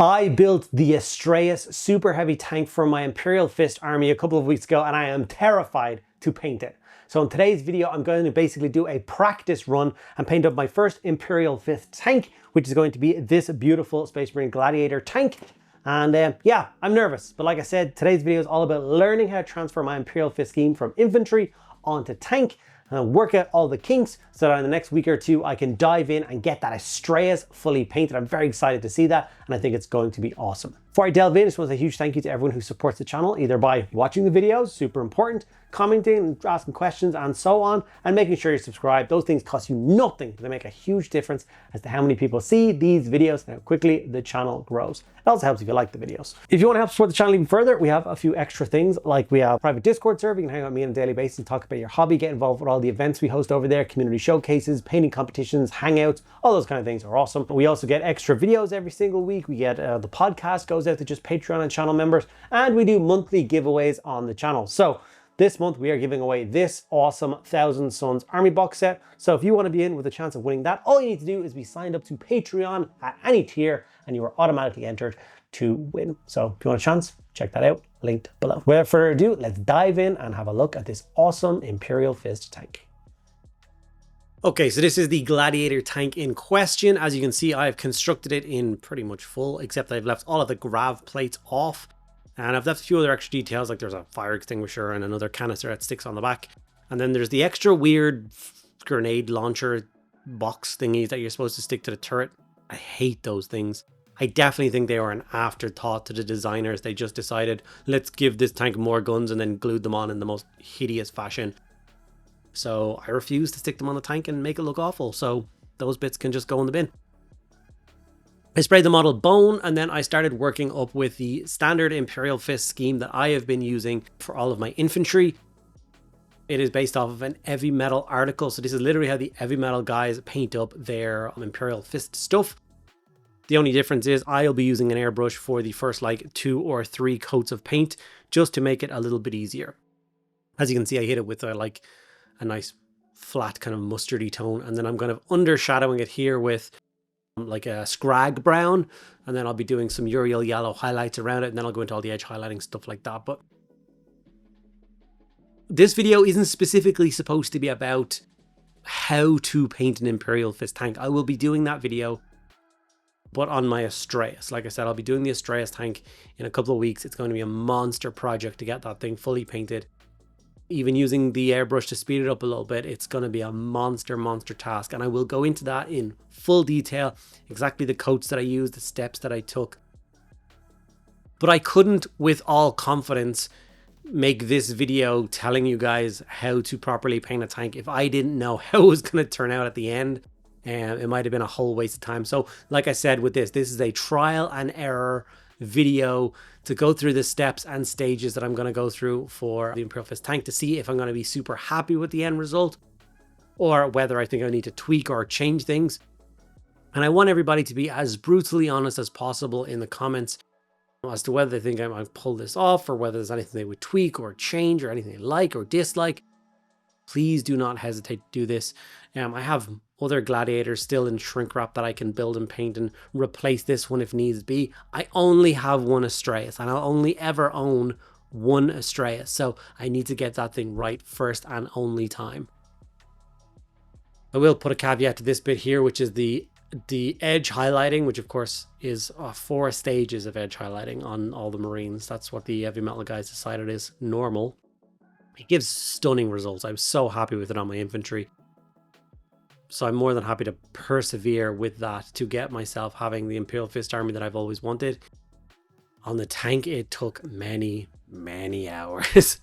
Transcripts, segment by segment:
I built the Astraeus Super Heavy tank for my Imperial Fist army a couple of weeks ago, and I am terrified to paint it. So in today's video, I'm going to basically do a practice run and paint up my first Imperial Fist tank, which is going to be this beautiful Space Marine Gladiator tank. And yeah, I'm nervous, but like I said, today's video is all about learning how to transfer my Imperial Fist scheme from infantry onto tank and work out all the kinks so that in the next week or two I can dive in and get that Astraeus fully painted. I'm very excited to see that, and I think it's going to be awesome. Before I delve in, I just want to say a huge thank you to everyone who supports the channel, either by watching the videos, super important, commenting, asking questions, and so on, and making sure you're subscribed. Those things cost you nothing, but they make a huge difference as to how many people see these videos and how quickly the channel grows. It also helps if you like the videos. If you want to help support the channel even further, we have a few extra things, like we have a private Discord server. You can hang out with me on a daily basis and talk about your hobby, get involved with all the events we host over there, community showcases, painting competitions, hangouts, all those kind of things are awesome. We also get extra videos every single week. We get the podcast goes out to just Patreon and channel members, and we do monthly giveaways on the channel. So this month we are giving away this awesome Thousand Sons Army box set. So if you want to be in with a chance of winning that, all you need to do is be signed up to Patreon at any tier and you are automatically entered to win. So if you want a chance, check that out, linked below. Without further ado, let's dive in and have a look at this awesome Imperial Fist tank. Okay, so this is the Gladiator tank in question. As you can see, I've constructed it in pretty much full, except I've left all of the grav plates off. And I've left a few other extra details, like there's a fire extinguisher and another canister that sticks on the back. And then there's the extra weird grenade launcher box thingies that you're supposed to stick to the turret. I hate those things. I definitely think they were an afterthought to the designers. They just decided, let's give this tank more guns, and then glued them on in the most hideous fashion. So I refuse to stick them on the tank and make it look awful. So those bits can just go in the bin. I sprayed the model bone, and then I started working up with the standard Imperial Fist scheme that I have been using for all of my infantry. It is based off of an Eavy Metal article. So this is literally how the Eavy Metal guys paint up their Imperial Fist stuff. The only difference is I'll be using an airbrush for the first like 2 or 3 coats of paint just to make it a little bit easier. As you can see, I hit it with a nice flat kind of mustardy tone, and then I'm kind of undershadowing it here with like a scrag brown, and then I'll be doing some Uriel yellow highlights around it, and then I'll go into all the edge highlighting, stuff like that. But this video isn't specifically supposed to be about how to paint an Imperial Fist tank. I will be doing that video, but on my Astraeus. Like I said, I'll be doing the Astraeus tank in a couple of weeks. It's going to be a monster project to get that thing fully painted. Even using the airbrush to speed it up a little bit, it's going to be a monster task, and I will go into that in full detail, exactly the coats that I used, the steps that I took. But I couldn't with all confidence make this video telling you guys how to properly paint a tank if I didn't know how it was going to turn out at the end. And it might have been a whole waste of time. So like I said, with this is a trial and error video to go through the steps and stages that I'm going to go through for the Imperial Fist tank to see if I'm going to be super happy with the end result or whether I think I need to tweak or change things. And I want everybody to be as brutally honest as possible in the comments as to whether they think I might pull this off or whether there's anything they would tweak or change or anything they like or dislike. Please do not hesitate to do this. I have other Gladiators still in shrink wrap that I can build and paint and replace this one if needs be. I only have one Astraeus, and I'll only ever own one Astraeus, so I need to get that thing right first and only time. I will put a caveat to this bit here, which is the edge highlighting, which of course is 4 stages of edge highlighting on all the Marines. That's what the Eavy Metal guys decided is normal. It gives stunning results. I'm so happy with it on my infantry. So I'm more than happy to persevere with that to get myself having the Imperial Fist army that I've always wanted. On the tank, it took many hours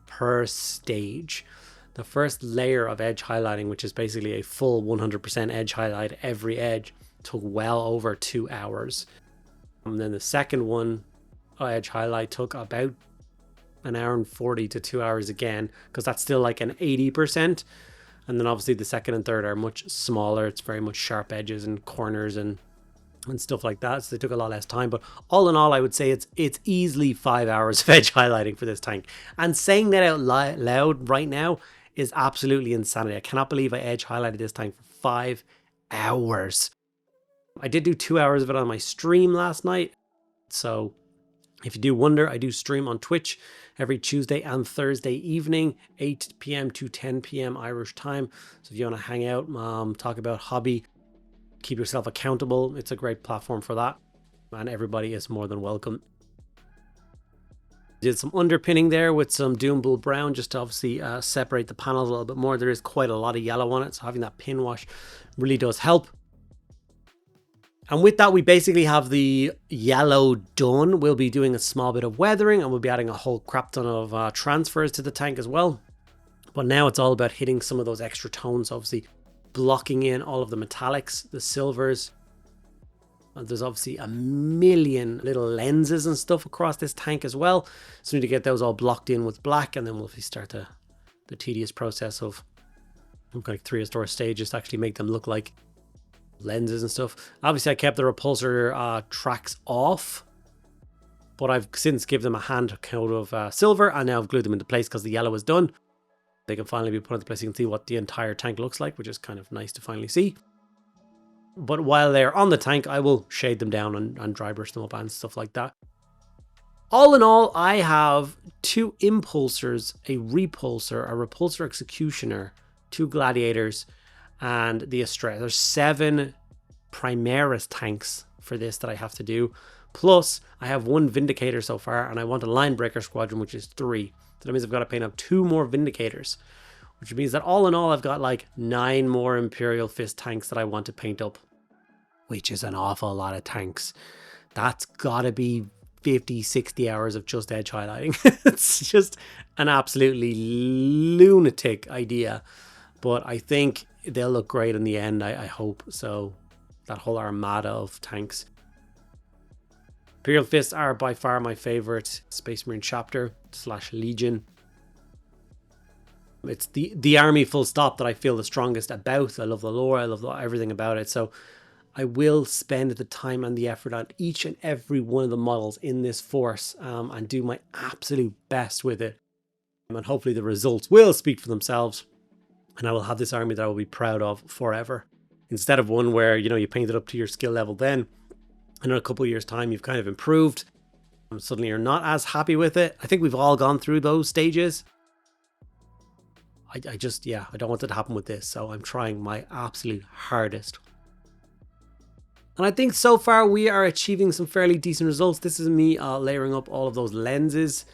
per stage. The first layer of edge highlighting, which is basically a full 100% edge highlight every edge, took well over 2 hours. And then the second one, edge highlight, took about 1 hour and 40 to 2 hours again, because that's still like an 80%. And then obviously the second and third are much smaller. It's very much sharp edges and corners and stuff like that. So they took a lot less time. But all in all, I would say it's easily 5 hours of edge highlighting for this tank. And saying that out loud right now is absolutely insanity. I cannot believe I edge highlighted this tank for 5 hours. I did do 2 hours of it on my stream last night. So if you do wonder, I do stream on Twitch every Tuesday and Thursday evening, 8 p.m. to 10 p.m. Irish time. So if you want to hang out, talk about hobby, keep yourself accountable, it's a great platform for that. And everybody is more than welcome. Did some underpinning there with some Doom Bull Brown just to obviously separate the panels a little bit more. There is quite a lot of yellow on it, so having that pin wash really does help. And with that, we basically have the yellow done. We'll be doing a small bit of weathering, and we'll be adding a whole crap ton of transfers to the tank as well. But now it's all about hitting some of those extra tones, obviously blocking in all of the metallics, the silvers. And there's obviously a million little lenses and stuff across this tank as well. So we need to get those all blocked in with black, and then we'll start the tedious process of like 3 or 4 stages to actually make them look like lenses and stuff. Obviously I kept the repulsor tracks off, but I've since given them a hand coat of silver, and now I've glued them into place because the yellow is done. They can finally be put into place. You can see what the entire tank looks like, which is kind of nice to finally see. But while they're on the tank, I will shade them down and dry brush them up and stuff like that. All in all, I have 2 impulsors, a repulsor, a repulsor executioner, 2 gladiators, and the Astraeus. There's 7 Primaris tanks for this that I have to do. Plus, I have 1 Vindicator so far, and I want a Line Breaker Squadron, which is 3. So that means I've got to paint up 2 more Vindicators, which means that all in all, I've got like 9 more Imperial Fist tanks that I want to paint up, which is an awful lot of tanks. That's got to be 50, 60 hours of just edge highlighting. It's just an absolutely lunatic idea, but I think they'll look great in the end. I hope so. That whole armada of tanks. Imperial Fists are by far my favorite Space Marine chapter / Legion. It's the army full stop that I feel the strongest about. I love the lore, I love everything about it. So I will spend the time and the effort on each and every one of the models in this force and do my absolute best with it. And hopefully the results will speak for themselves. And I will have this army that I will be proud of forever. Instead of one where, you know, you paint it up to your skill level then, and in a couple of years' time, you've kind of improved. And suddenly you're not as happy with it. I think we've all gone through those stages. I don't want it to happen with this. So I'm trying my absolute hardest. And I think so far we are achieving some fairly decent results. This is me layering up all of those lenses.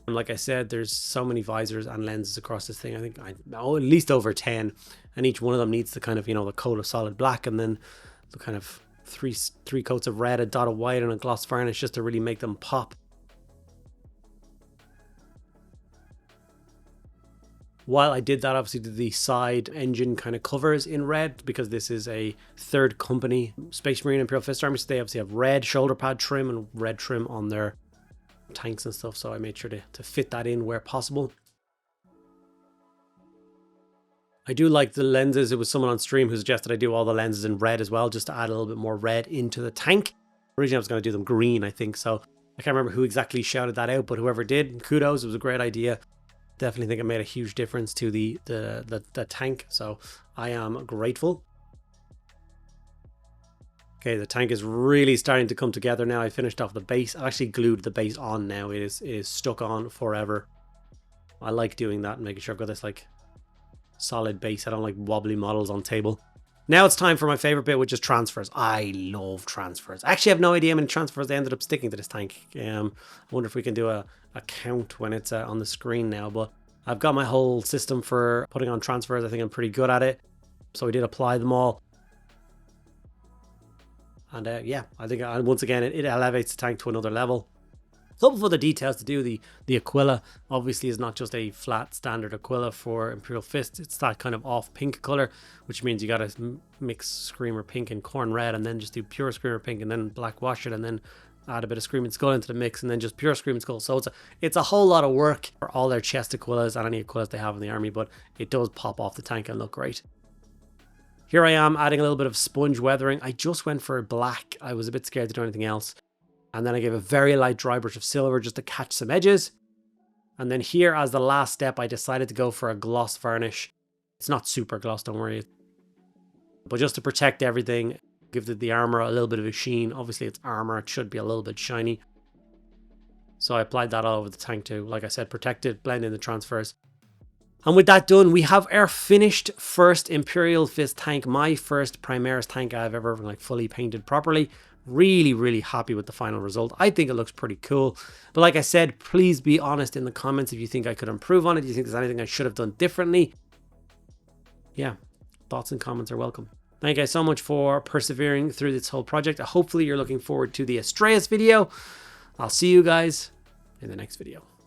And like I said, there's so many visors and lenses across this thing. I think at least over 10. And each one of them needs the kind of, you know, the coat of solid black, and then the kind of three coats of red, a dot of white, and a gloss varnish just to really make them pop. While I did that, obviously did the side engine kind of covers in red, because this is a third company Space Marine Imperial Fist army, so they obviously have red shoulder pad trim and red trim on their tanks and stuff, so I made sure to fit that in where possible. I do like the lenses. It was someone on stream who suggested I do all the lenses in red as well, just to add a little bit more red into the tank. Originally I was going to do them green, I think, so I can't remember who exactly shouted that out, but whoever did, kudos, it was a great idea. Definitely think it made a huge difference to the tank, so I am grateful. Okay, the tank is really starting to come together now. I finished off the base. I've actually glued the base on now. It is stuck on forever. I like doing that and making sure I've got this like solid base. I don't like wobbly models on table. Now it's time for my favorite bit, which is transfers. I love transfers. I actually have no idea how many transfers they ended up sticking to this tank. I wonder if we can do a count when it's on the screen now, but I've got my whole system for putting on transfers. I think I'm pretty good at it. So we did apply them all. And yeah, I think once again, it elevates the tank to another level. A couple of other details to do. The Aquila obviously is not just a flat standard Aquila for Imperial Fist. It's that kind of off pink color, which means you got to mix Screamer Pink and Corn Red, and then just do pure Screamer Pink and then black wash it, and then add a bit of Screaming Skull into the mix, and then just pure Screaming Skull. So it's a whole lot of work for all their chest Aquilas and any Aquilas they have in the army, but it does pop off the tank and look great. Here I am adding a little bit of sponge weathering. I just went for black. I was a bit scared to do anything else. And then I gave a very light dry brush of silver just to catch some edges. And then here as the last step, I decided to go for a gloss varnish. It's not super gloss, don't worry. But just to protect everything, Give the armor a little bit of a sheen. Obviously it's armor, it should be a little bit shiny. So I applied that all over the tank to, like I said, protect it, blend in the transfers. And with that done, we have our finished first Imperial Fist tank, my first Primaris tank I've ever like fully painted properly. Really, really happy with the final result. I think it looks pretty cool. But like I said, please be honest in the comments if you think I could improve on it. Do you think there's anything I should have done differently? Yeah, thoughts and comments are welcome. Thank you guys so much for persevering through this whole project. Hopefully you're looking forward to the Astraeus video. I'll see you guys in the next video.